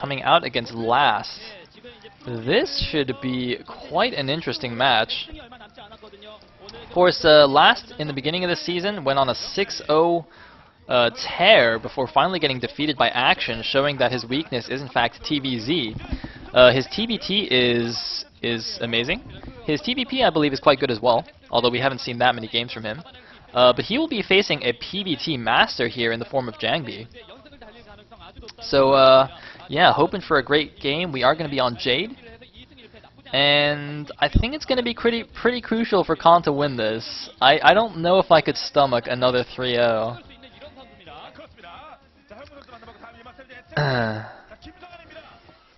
coming out against Last. This should be quite an interesting match. Of course, Last in the beginning of the season went on a 6-0 tear before finally getting defeated by Action, showing that his weakness is in fact TVZ. His TBT is amazing. His TVP, I believe, is quite good as well, although we haven't seen that many games from him. But he will be facing a PBT master here in the form of Jangbi. So, yeah, hoping for a great game. We are going to be on Jade. And I think it's going to be pretty crucial for Khan to win this. I don't know if I could stomach another 3-0.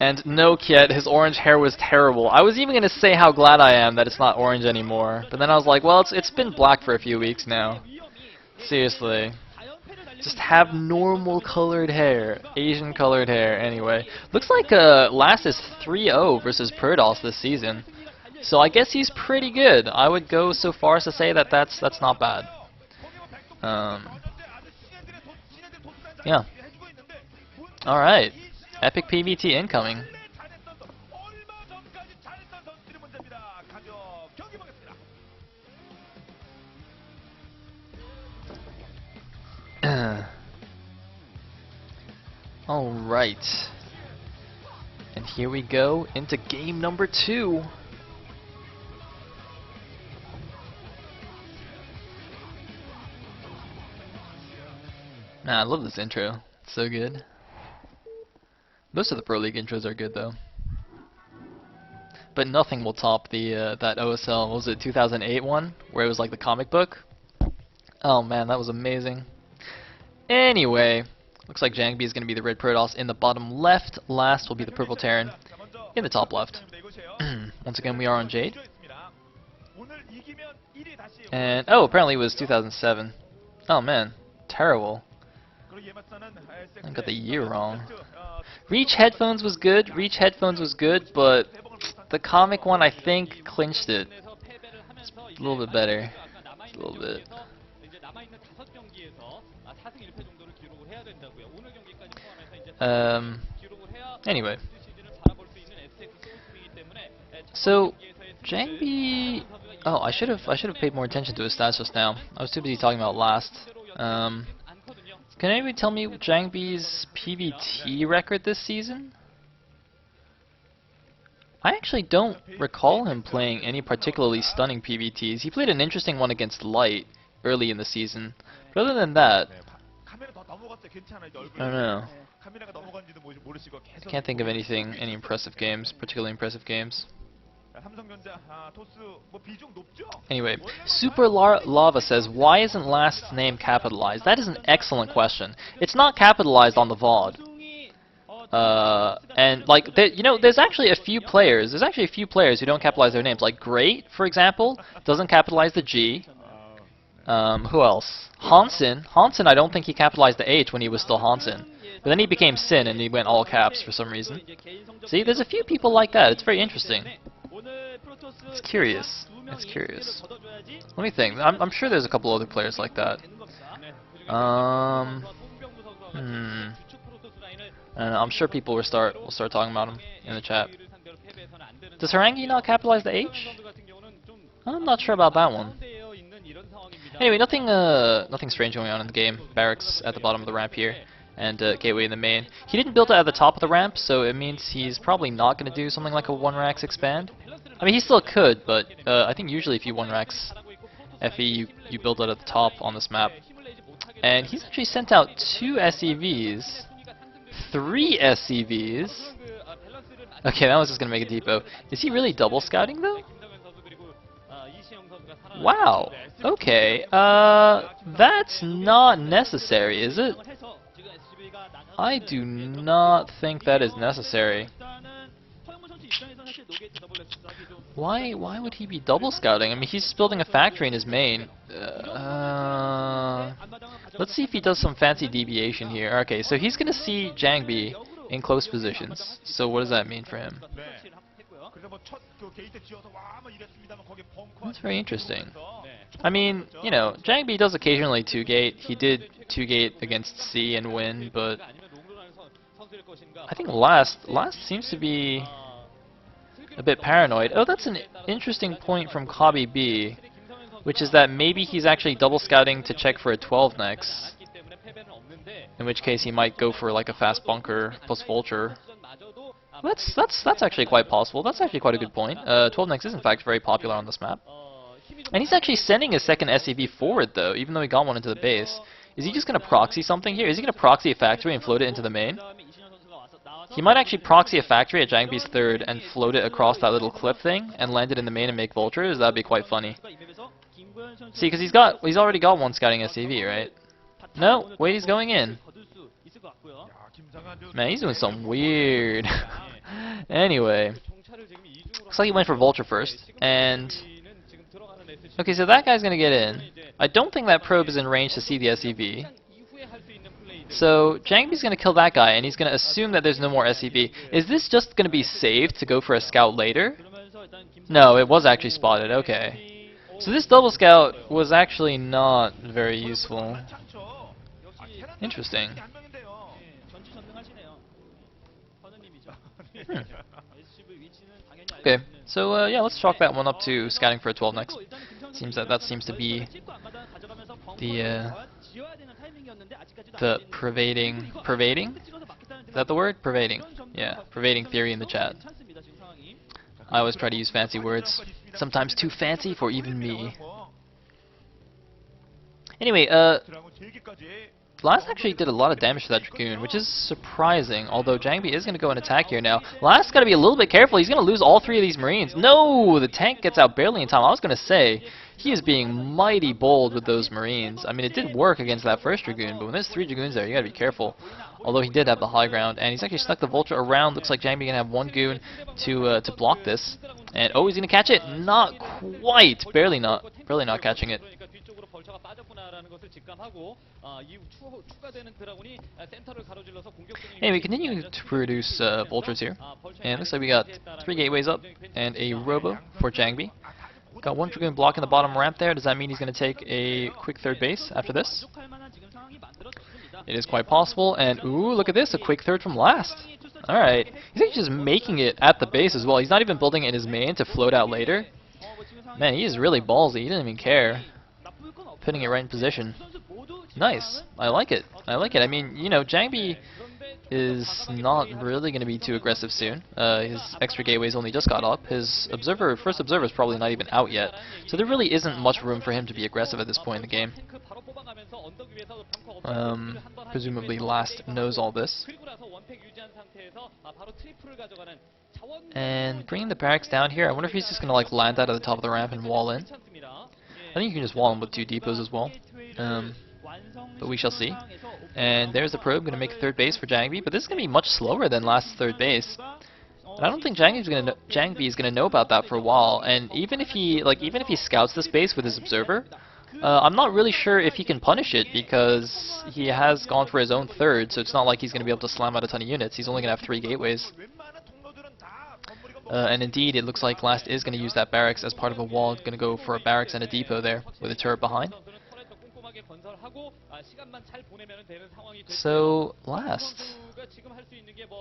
And no, Kiet, his orange hair was terrible. I was even going to say how glad I am that it's not orange anymore. But then I was like, well, it's been black for a few weeks now. Seriously. Just have normal colored hair. Asian colored hair, anyway. Looks like Last is 3-0 versus Perdos this season. So I guess he's pretty good. I would go so far as to say that that's not bad. Yeah. Alright. Epic PVT incoming. Alright. And here we go into game number 2. Man, I love this intro. It's so good. Most of the Pro League intros are good though. But nothing will top the that OSL, what was it, 2008 one? Where it was like the comic book? Oh man, that was amazing. Anyway, looks like Jangbi is going to be the red Protoss in the bottom left. Last will be the purple Terran in the top left. Once again, we are on Jade. And, oh, apparently it was 2007. Oh man, terrible. I got the year wrong. Reach Headphones was good, but the comic one, I think, clinched it. It's a little bit better. Just a little bit. Anyway. So, Jangbi... Oh, I should have paid more attention to his stats just now. I was too busy talking about Last. Can anybody tell me Jangbi's PVT record this season? I actually don't recall him playing any particularly stunning PVTs. He played an interesting one against Light early in the season. But other than that, I don't know. I can't think of anything, any impressive games, particularly impressive games. Anyway, Super Lava says, why isn't Last's name capitalized? That is an excellent question. It's not capitalized on the VOD. And like, you know, there's actually a few players who don't capitalize their names. Like Great, for example, doesn't capitalize the G. Who else? Hansen, I don't think he capitalized the H when he was still Hansen. But then he became Sin and he went all caps for some reason. See, there's a few people like that. It's very interesting. It's curious. It's curious. Let me think. I'm sure there's a couple other players like that. I'm sure people will start talking about him in the chat. Does Harangi not capitalize the H? I'm not sure about that one. Anyway, nothing strange going on in the game. Barracks at the bottom of the ramp here, and Gateway in the main. He didn't build it at the top of the ramp, so it means he's probably not going to do something like a 1-Rax expand. I mean, he still could, but I think usually if you 1-Rax FE, you build it at the top on this map. And he's actually sent out 2 SCVs, 3 SCVs. Okay, that was just going to make a depot. Is he really double scouting though? Wow. Okay. That's not necessary, is it? I do not think that is necessary. Why would he be double scouting? I mean, he's just building a factory in his main. Let's see if he does some fancy deviation here. Okay, so he's gonna see Jangbi in close positions. So what does that mean for him? That's very interesting. I mean, you know, Jangbi does occasionally 2-gate. He did 2-gate against C and win, but I think last seems to be a bit paranoid. Oh, that's an interesting point from Kabi B, which is that maybe he's actually double scouting to check for a 12 next. In which case he might go for like a fast bunker plus vulture. That's actually quite possible. That's actually quite a good point. 12 next is in fact very popular on this map. And he's actually sending his second SCV forward though, even though he got one into the base. Is he just going to proxy something here? Is he going to proxy a factory and float it into the main? He might actually proxy a factory at Jangbi's third and float it across that little cliff thing and land it in the main and make vultures. That'd be quite funny. See, because he's already got one scouting SCV, right? No, wait, he's going in. Man, he's doing something weird. Anyway, looks like he went for vulture first, and okay, so that guy's gonna get in. I don't think that probe is in range to see the SCV. So Jangbi's gonna kill that guy, and he's gonna assume that there's no more SCV. Is this just gonna be saved to go for a scout later? No, it was actually spotted. Okay. So this double scout was actually not very useful. Interesting. Okay, so yeah, let's chalk that one up to scouting for a 12 next. Seems that seems to be the pervading. Is that the word? Pervading. Yeah, pervading theory in the chat. I always try to use fancy words. Sometimes too fancy for even me. Anyway, Last actually did a lot of damage to that Dragoon, which is surprising, although Jangbi is going to go and attack here now. Last's got to be a little bit careful. He's going to lose all three of these Marines. No! The tank gets out barely in time. I was going to say, he is being mighty bold with those Marines. I mean, it did work against that first Dragoon, but when there's three Dragoons there, you got to be careful. Although he did have the high ground, and he's actually snuck the Vulture around. Looks like Jangbi going to have one Goon to block this. And oh, he's going to catch it. Not quite. Barely not catching it. Anyway, continuing to produce vultures here, and looks like we got 3 gateways up and a robo for Jangbi. Got one Dragoon blocking the bottom ramp there. Does that mean he's going to take a quick third base after this? It is quite possible, and ooh, look at this, a quick third from Last. Alright, he's actually just making it at the base as well. He's not even building it in his main to float out later. Man, he is really ballsy, he doesn't even care. Putting it right in position. Nice. I like it. I like it. I mean, you know, Jangbi is not really going to be too aggressive soon. His extra gateways only just got up. His first observer is probably not even out yet. So there really isn't much room for him to be aggressive at this point in the game. Presumably Last knows all this. And bringing the barracks down here, I wonder if he's just going to like land out at the top of the ramp and wall in. I think you can just wall him with 2 depots as well. But we shall see. And there's the probe, going to make a third base for Jangbi, but this is going to be much slower than Last's third base. And I don't think Jangbi is going to know about that for a while. And even if he scouts this base with his observer, I'm not really sure if he can punish it because he has gone for his own third, so it's not like he's going to be able to slam out a ton of units. He's only going to have 3 gateways. And indeed, it looks like Last is going to use that barracks as part of a wall. Going to go for a barracks and a depot there with a turret behind. So Last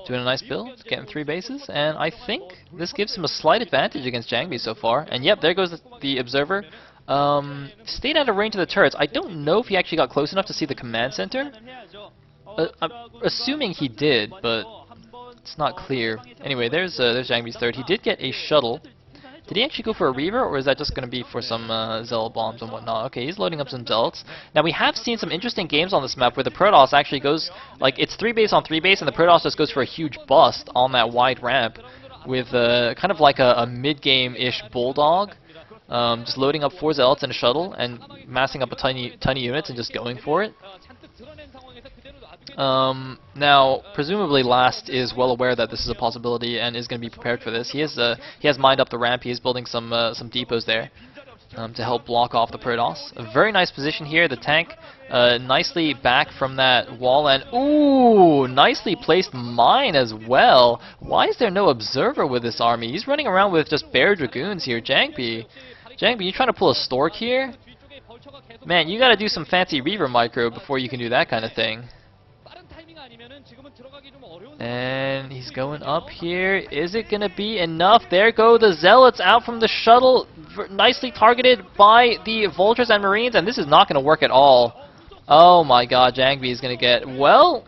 doing a nice build, getting 3 bases, and I think this gives him a slight advantage against Jangbi so far. And yep, there goes the observer. Stayed out of range of the turrets. I don't know if he actually got close enough to see the command center. I'm assuming he did, but it's not clear. Anyway, there's Jangbi's third. He did get a shuttle. Did he actually go for a Reaver, or is that just going to be for some Zealot bombs and whatnot? Okay, he's loading up some Zealots. Now, we have seen some interesting games on this map where the Protoss actually goes, like, it's 3 base on 3 base, and the Protoss just goes for a huge bust on that wide ramp with kind of like a mid-game-ish Bulldog. Just loading up 4 Zealots and a shuttle and massing up a tiny units and just going for it. Now, presumably Last is well aware that this is a possibility and is going to be prepared for this. He has mined up the ramp. He is building some depots there to help block off the Protoss. A very nice position here. The tank nicely back from that wall, and ooh, nicely placed mine as well. Why is there no observer with this army? He's running around with just bare Dragoons here. Jangbi, you trying to pull a Stork here? Man, you got to do some fancy Reaver micro before you can do that kind of thing. And he's going up here. Is it going to be enough? There go the Zealots out from the shuttle. Nicely targeted by the Vultures and Marines. And this is not going to work at all. Oh my god, Jangbi is going to get... Well,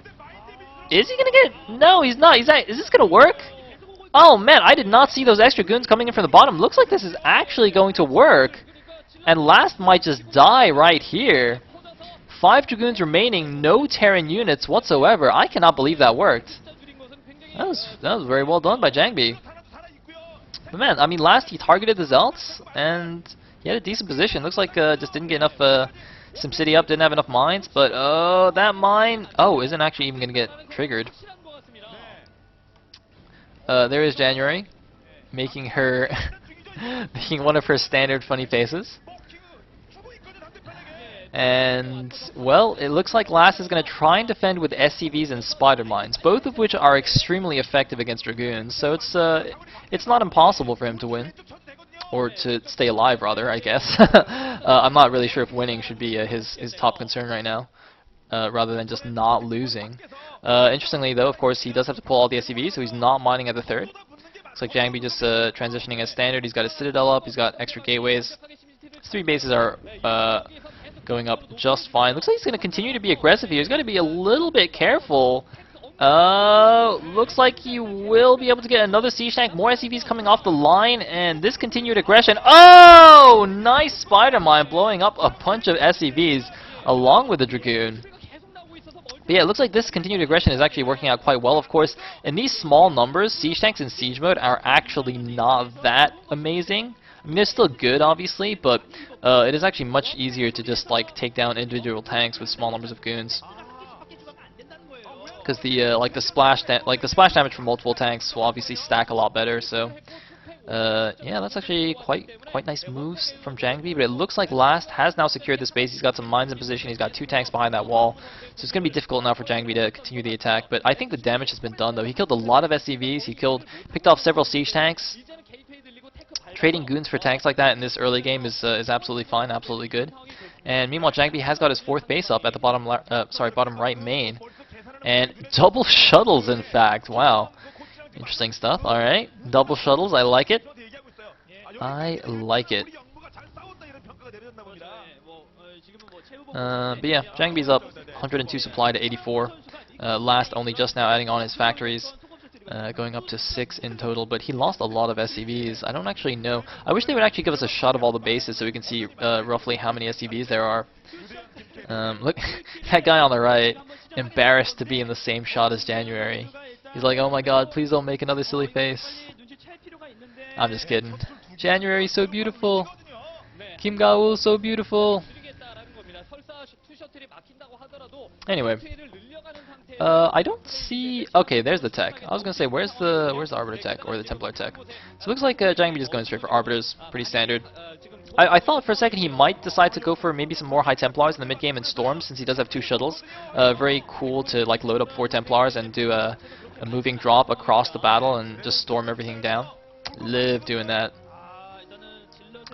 is he going to get... No, he's not. Is this going to work? Oh man, I did not see those extra goons coming in from the bottom. Looks like this is actually going to work. And Last might just die right here. 5 Dragoons remaining, no Terran units whatsoever. I cannot believe that worked. That was very well done by Jangbi. But man, I mean, Last he targeted the Zealots, and he had a decent position. Looks like just didn't get enough SimCity up, didn't have enough mines. But oh, that mine, isn't actually even going to get triggered. There is January, making her, making one of her standard funny faces. And, well, it looks like Last is going to try and defend with SCVs and Spider Mines, both of which are extremely effective against Dragoons, so it's not impossible for him to win. Or to stay alive, rather, I guess. I'm not really sure if winning should be his top concern right now, rather than just not losing. Interestingly, though, of course, he does have to pull all the SCVs, so he's not mining at the third. Looks like Jangbi just transitioning as standard. He's got his Citadel up, he's got extra gateways. His 3 bases are... going up just fine. Looks like he's going to continue to be aggressive here. He's going to be a little bit careful. Looks like he will be able to get another siege tank. More SCVs coming off the line, and this continued aggression. Oh, nice Spider Mine blowing up a bunch of SCVs along with the Dragoon. But yeah, it looks like this continued aggression is actually working out quite well. Of course, in these small numbers, siege tanks in siege mode are actually not that amazing. I mean, they're still good, obviously, but it is actually much easier to just like take down individual tanks with small numbers of goons. Because the splash damage from multiple tanks will obviously stack a lot better. So yeah, that's actually quite nice moves from Jangbi. But it looks like Last has now secured this base. He's got some mines in position. He's got 2 tanks behind that wall. So it's going to be difficult now for Jangbi to continue the attack. But I think the damage has been done, though. He killed a lot of SCVs. He picked off several siege tanks. Trading goons for tanks like that in this early game is absolutely fine, absolutely good. And meanwhile, Jangbi has got his 4th base up at the bottom right main, and double shuttles, in fact. Wow, interesting stuff. All right, double shuttles, I like it. I like it. But yeah, Jangbi's up 102 supply to 84. Last only just now adding on his factories. Going up to 6 in total, but he lost a lot of SCVs. I don't actually know. I wish they would actually give us a shot of all the bases so we can see roughly how many SCVs there are. Look, that guy on the right, embarrassed to be in the same shot as January. He's like, oh my god, please don't make another silly face. I'm just kidding. January's so beautiful. Kim Ga-woo so beautiful. Anyway, I don't see... Okay, there's the tech. I was gonna say, where's the Arbiter tech or the Templar tech? So it looks like Jangbi just going straight for Arbiters, pretty standard. I thought for a second he might decide to go for maybe some more High Templars in the mid game and Storms, since he does have 2 shuttles. Very cool to like load up 4 Templars and do a moving drop across the battle and just storm everything down. Live doing that.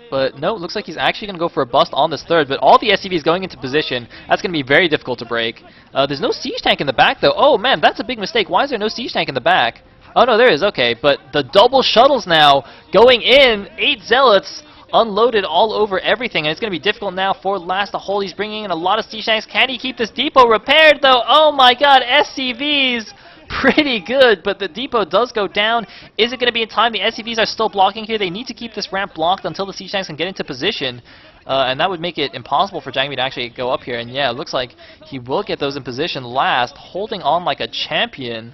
But no, it looks like he's actually going to go for a bust on this third, but all the SCVs going into position. That's going to be very difficult to break. There's no siege tank in the back, though. Oh, man, that's a big mistake. Why is there no siege tank in the back? Oh, no, there is. Okay, but the double shuttles now going in. 8 Zealots unloaded all over everything, and it's going to be difficult now for Last to hold. He's bringing in a lot of siege tanks. Can he keep this depot repaired, though? Oh, my God, SCVs. Pretty good, but the depot does go down. Is it going to be in time? The SCVs are still blocking here. They need to keep this ramp blocked until the siege tanks can get into position, and that would make it impossible for Jangbi to actually go up here. And yeah, it looks like he will get those in position. Last, holding on like a champion.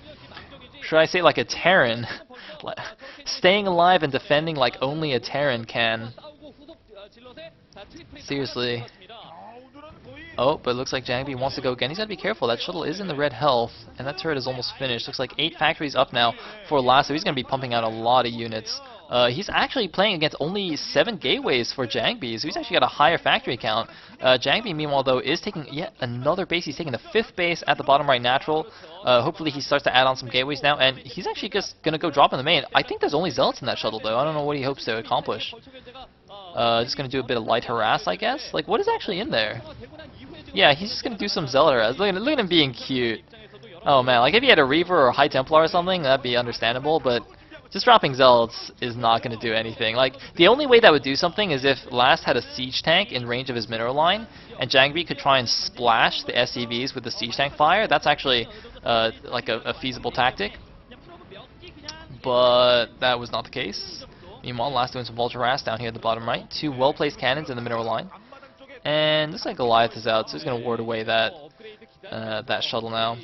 Should I say like a Terran? Staying alive and defending like only a Terran can. Seriously. Oh, but it looks like Jangbi wants to go again. He's got to be careful. That shuttle is in the red health, and that turret is almost finished. Looks like 8 factories up now for Last, so he's going to be pumping out a lot of units. He's actually playing against only 7 gateways for Jangbi, so he's actually got a higher factory count. Jangbi, meanwhile, though, is taking yet another base. He's taking the 5th base at the bottom right natural. Hopefully he starts to add on some gateways now, and he's actually just going to go drop in the main. I think there's only Zealots in that shuttle, though. I don't know what he hopes to accomplish. Just going to do a bit of light harass, I guess? Like, what is actually in there? Yeah, he's just going to do some Zealot harass. Look at him being cute. Oh man, like if he had a Reaver or a High Templar or something, that'd be understandable, but just dropping Zealots is not going to do anything. Like, the only way that would do something is if Last had a Siege Tank in range of his mineral line, and Jangbi could try and splash the SCVs with the Siege Tank fire. That's actually like a feasible tactic. But that was not the case. Meanwhile, Last doing some Vulture Harass down here at the bottom right. 2 well-placed cannons in the mineral line. And looks like Goliath is out, so he's going to ward away that that shuttle now.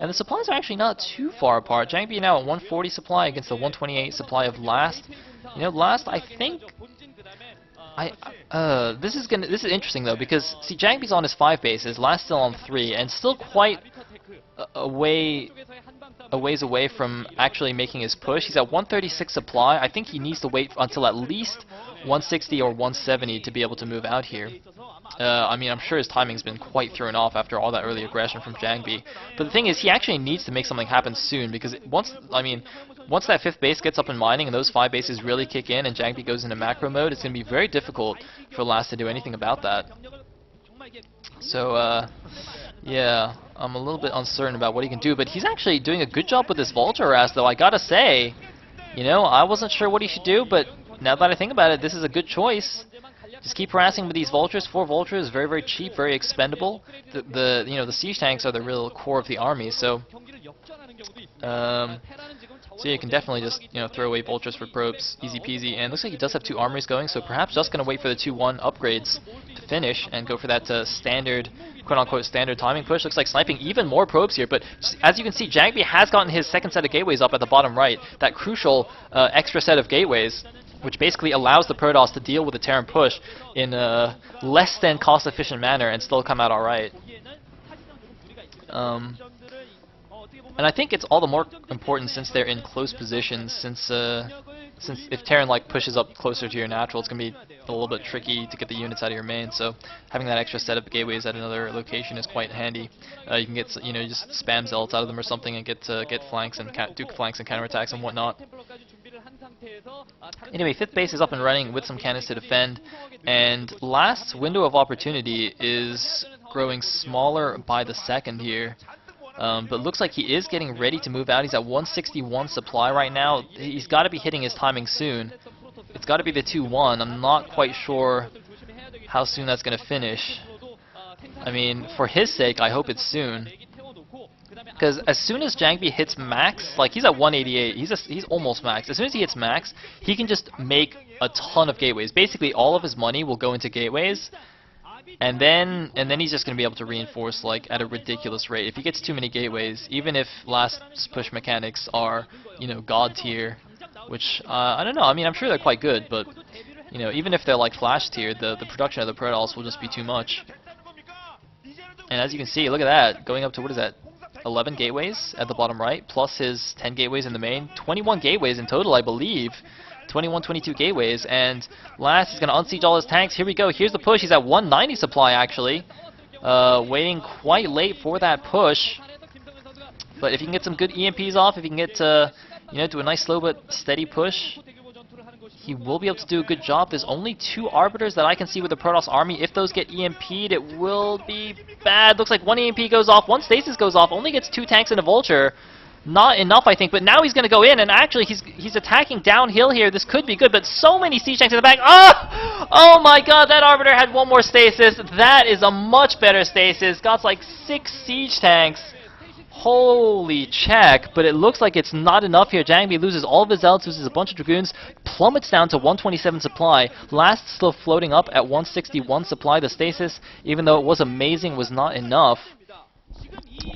And the supplies are actually not too far apart. Jangbi now at 140 supply against the 128 supply of Last. You know, Last, I think... this is interesting though, because see, Jangbi's on his 5 bases, Last still on 3, and still quite a ways away from actually making his push. He's at 136 supply. I think he needs to wait until at least 160 or 170 to be able to move out here. I mean, I'm sure his timing's been quite thrown off after all that early aggression from Jangbi. But the thing is, he actually needs to make something happen soon, because once that 5th base gets up and mining and those 5 bases really kick in and Jangbi goes into macro mode, it's going to be very difficult for Last to do anything about that. So, yeah, I'm a little bit uncertain about what he can do, but he's actually doing a good job with this Vulture Harass, though, I gotta say. You know, I wasn't sure what he should do, but now that I think about it, this is a good choice. Just keep harassing with these Vultures. 4 Vultures, very, very cheap, very expendable. The Siege Tanks are the real core of the army, so... so you can definitely just, throw away Vultures for probes, easy peasy. And it looks like he does have 2 armories going, so perhaps just going to wait for the 2-1 upgrades to finish and go for that standard, quote-unquote, standard timing push. Looks like sniping even more probes here, but as you can see, Jangbi has gotten his 2nd set of gateways up at the bottom right, that crucial extra set of gateways, which basically allows the Protoss to deal with the Terran push in a less than cost-efficient manner and still come out alright. And I think it's all the more important since they're in close positions, since if Terran pushes up closer to your natural, it's going to be a little bit tricky to get the units out of your main, so having that extra set of gateways at another location is quite handy. You can get, just spam Zealots out of them or something and get flanks and do flanks and counterattacks and whatnot. Anyway, 5th base is up and running with some cannons to defend, and Last's window of opportunity is growing smaller by the second here. But looks like he is getting ready to move out. He's at 161 supply right now. He's got to be hitting his timing soon. It's got to be the 2-1. I'm not quite sure how soon that's going to finish. I mean, for his sake, I hope it's soon. Because as soon as Jangbi hits max, he's at 188, he's almost max. As soon as he hits max, he can just make a ton of gateways. Basically, all of his money will go into gateways, and then he's just going to be able to reinforce at a ridiculous rate. If he gets too many gateways, even if Last push mechanics are, god tier, which I don't know. I mean, I'm sure they're quite good, but even if they're flash tier, the production of the Protoss will just be too much. And as you can see, look at that, going up to what is that? 11 gateways at the bottom right, plus his 10 gateways in the main. 21 gateways in total, I believe. 21, 22 gateways, and Last is going to unsiege all his tanks. Here we go, here's the push. He's at 190 supply, actually. Waiting quite late for that push. But if you can get some good EMPs off, if you can get to, do a nice slow but steady push, he will be able to do a good job. There's only 2 Arbiters that I can see with the Protoss army. If those get EMP'd, it will be bad. Looks like 1 EMP goes off, 1 Stasis goes off, only gets 2 tanks and a Vulture. Not enough, I think, but now he's going to go in, and actually he's attacking downhill here. This could be good, but so many siege tanks in the back. Oh my god, that Arbiter had 1 more Stasis. That is a much better Stasis. Got 6 siege tanks. Holy check, but it looks like it's not enough here. Jangbi loses all of his Zealots, loses a bunch of Dragoons, plummets down to 127 supply. Last still floating up at 161 supply. The Stasis, even though it was amazing, was not enough.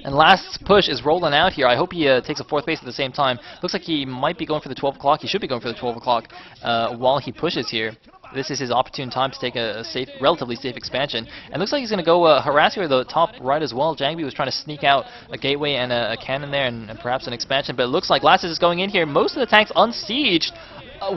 And Last's push is rolling out here. I hope he takes a 4th base at the same time. Looks like he might be going for the 12 o'clock. He should be going for the 12 o'clock while he pushes here. This is his opportune time to take a safe, relatively safe expansion. And looks like he's going to go harass here at the top right as well. Jangbi was trying to sneak out a gateway and a cannon there and perhaps an expansion. But it looks like Last is just going in here. Most of the tanks unsieged.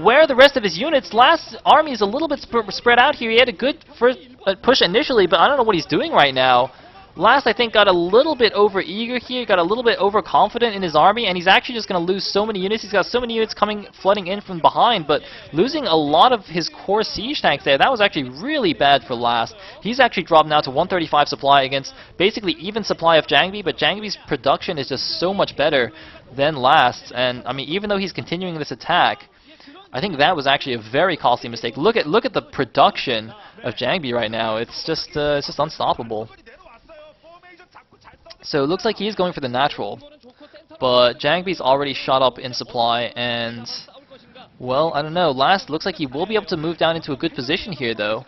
Where are the rest of his units? Last's army is a little bit spread out here. He had a good first push initially, but I don't know what he's doing right now. Last, I think, got a little bit over-eager here, got a little bit overconfident in his army, and he's actually just going to lose so many units. He's got so many units flooding in from behind, but losing a lot of his core siege tanks there, that was actually really bad for Last. He's actually dropped now to 135 supply against basically even supply of Jangbi, but Jangbi's production is just so much better than Last's, and I mean, even though he's continuing this attack, I think that was actually a very costly mistake. Look at the production of Jangbi right now. It's just unstoppable. So it looks like he's going for the natural, but Jangbi's already shot up in supply, and well, I don't know. Last looks like he will be able to move down into a good position here, though.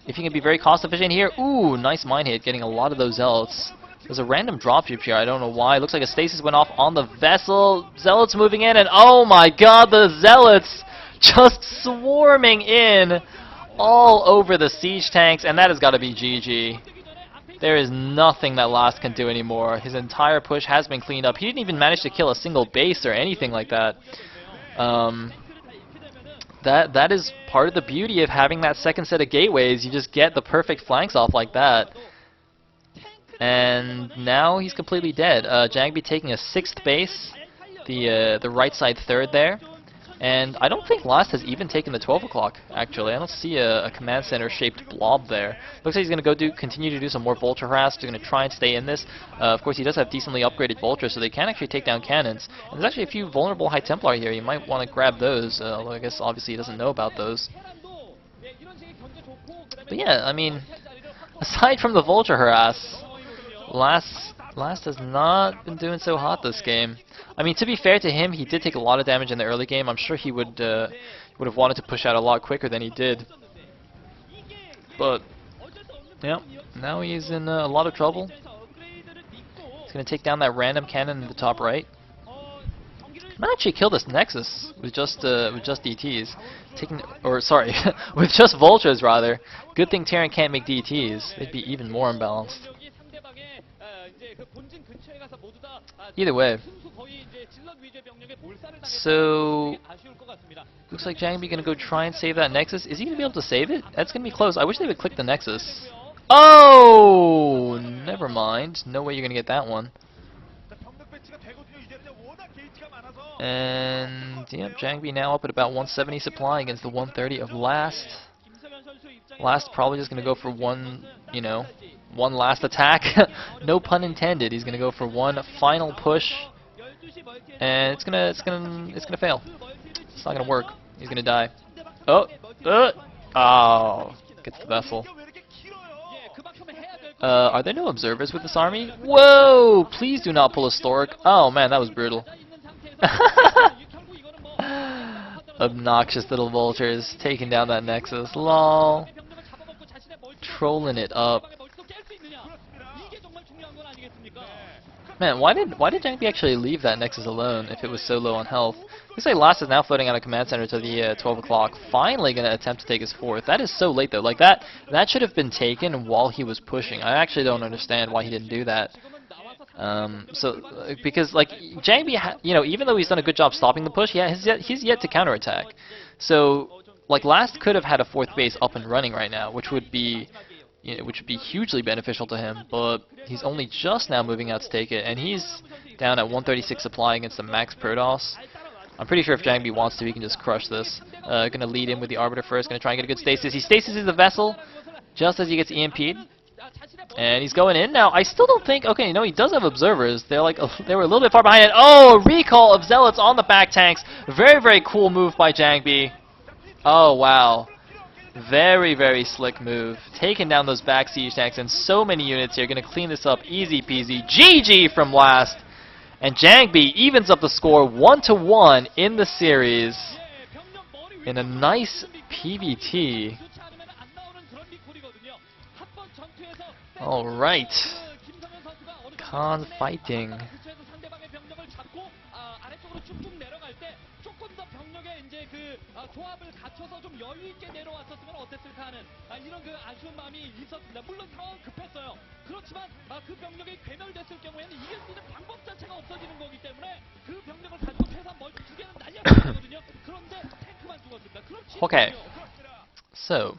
If he can be very cost efficient here, ooh, nice mine hit, getting a lot of those zealots. There's a random dropship here. I don't know why. It looks like a stasis went off on the vessel. Zealots moving in, and oh my God, the zealots just swarming in all over the siege tanks, and that has got to be GG. There is nothing that Last can do anymore. His entire push has been cleaned up. He didn't even manage to kill a single base or anything like that. That is part of the beauty of having that second set of gateways. You just get the perfect flanks off like that. And now he's completely dead. Jangbi taking a 6th base, the right side 3rd there. And I don't think Last has even taken the 12 o'clock, actually. I don't see a command center shaped blob there. Looks like he's going to continue to do some more vulture harass. He's going to try and stay in this. Of course, he does have decently upgraded vultures, so they can actually take down cannons. And there's actually a few vulnerable High Templar here. You might want to grab those, although I guess obviously he doesn't know about those. But yeah, I mean, aside from the vulture harass, Last has not been doing so hot this game. I mean, to be fair to him, he did take a lot of damage in the early game. I'm sure he would have wanted to push out a lot quicker than he did. But yeah, now he's in a lot of trouble. He's going to take down that random cannon in the top right. Might actually kill this Nexus with just DTs, with just vultures rather. Good thing Terran can't make DTs; they'd be even more imbalanced. Either way, so looks like Jangbi gonna go try and save that Nexus. Is he gonna be able to save it? That's gonna be close. I wish they would click the Nexus. Oh, never mind. No way you're gonna get that one. And yep, Jangbi now up at about 170 supply against the 130 of Last. Last probably just gonna go for one last attack. No pun intended. He's gonna go for one final push, and it's gonna fail. It's not gonna work. He's gonna die. Oh, gets the vessel. Are there no observers with this army? Whoa! Please do not pull a Stork. Oh man, that was brutal. Obnoxious little vultures taking down that Nexus. Lol. Trolling it up. Man, why did Jangbi actually leave that Nexus alone if it was so low on health? Looks like Last is now floating out of command center to the 12 o'clock. Finally going to attempt to take his 4th. That is so late though. Like that should have been taken while he was pushing. I actually don't understand why he didn't do that. Because like Jangbi, even though he's done a good job stopping the push, he's yet to counterattack. So like Last could have had a 4th base up and running right now, which would be hugely beneficial to him, but he's only just now moving out to take it, and he's down at 136 supply against the max Protoss. I'm pretty sure if Jangbi wants to, he can just crush this. Gonna lead in with the Arbiter first, gonna try and get a good stasis. He stasises the vessel just as he gets EMP'd. And he's going in now. I still don't think... Okay, no, he does have observers. They were a little bit far behind it. Oh, a recall of Zealots on the back tanks. Very, very cool move by Jangbi. Oh, wow. Very, very slick move. Taking down those back siege tanks and so many units here. Going to clean this up easy peasy. GG from Last. And Jangbi evens up the score 1-1 in the series. In a nice PVT. Alright. Khan fighting. Okay. So,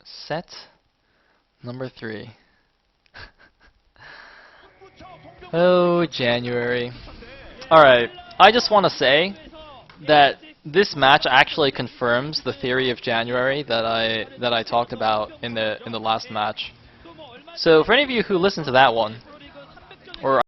set number 3. Oh, January. Alright, I just want to say that this match actually confirms the theory of January that I talked about in the last match. So for any of you who listened to that one, or